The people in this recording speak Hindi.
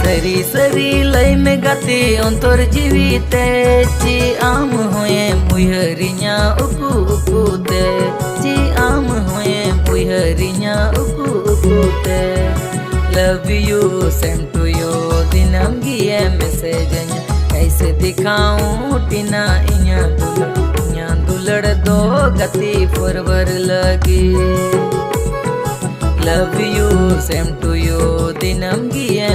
सरी सरी लैन गाते अंतर जीविते ची आम होए मुहरिया उकु उकुते ची आम होए मुहरिया उकु उकुते love you same to you दिनम गिए मैसेज कैसे दिखाऊं टीना इया दुलड़ दो गति फॉरवर लगी love you same to you दिनम गिए